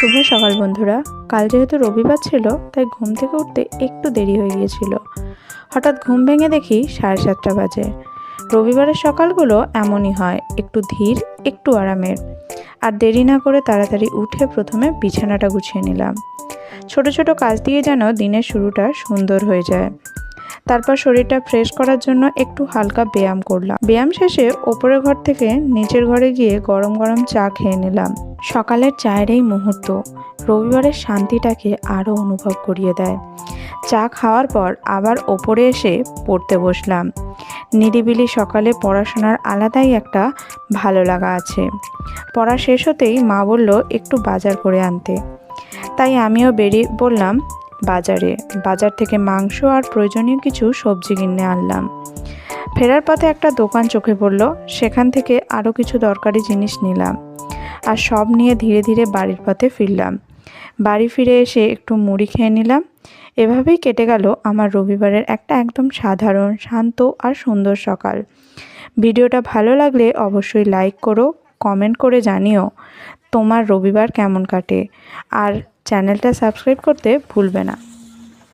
শুভ সকাল বন্ধুরা। কাল যেহেতু রবিবার ছিল তাই ঘুম থেকে উঠতে একটু দেরি হয়ে গিয়েছিল। হঠাৎ ঘুম ভেঙে দেখি 7:30 বাজে। রবিবারের সকালগুলো এমনই হয়, একটু ধীর, একটু আরামের। আর দেরি না করে তাড়াতাড়ি উঠে প্রথমে বিছানাটা গুছিয়ে নিলাম। ছোট ছোট কাজ দিয়ে যেন দিনের শুরুটা সুন্দর হয়ে যায়। তারপর শরীরটা ফ্রেশ করার জন্য একটু হালকা ব্যায়াম করলাম। ব্যায়াম শেষে ওপরের ঘর থেকে নিচের ঘরে গিয়ে গরম গরম চা খেয়ে নিলাম। সকালের চায়ের এই মুহূর্ত রবিবারের শান্তিটাকে আরও অনুভব করিয়ে দেয়। চা খাওয়ার পর আবার ওপরে এসে পড়তে বসলাম। নিরিবিলি সকালে পড়াশোনার আলাদাই একটা ভালো লাগা আছে। পড়া শেষ হতেই মা বলল একটু বাজার করে আনতে, তাই আমিও বেরিয়ে পড়লাম বাজার থেকে মাংস আর প্রয়োজনীয় কিছু সবজি কিনে আনলাম। ফেরার পথে একটা দোকান চোখে পড়লো, সেখান থেকে আরও কিছু দরকারি জিনিস নিলাম। আর সব নিয়ে ধীরে ধীরে বাড়ির পথে ফিরলাম। বাড়ি ফিরে এসে একটু মুড়ি খেয়ে নিলাম। এভাবেই কেটে গেল আমার রবিবারের একটা একদম সাধারণ, শান্ত আর সুন্দর সকাল। ভিডিওটা ভালো লাগলে অবশ্যই লাইক করো, কমেন্ট করে জানিও তোমার রবিবার কেমন কাটে। আর চ্যানেলটা সাবস্ক্রাইব করতে ভুলবে না।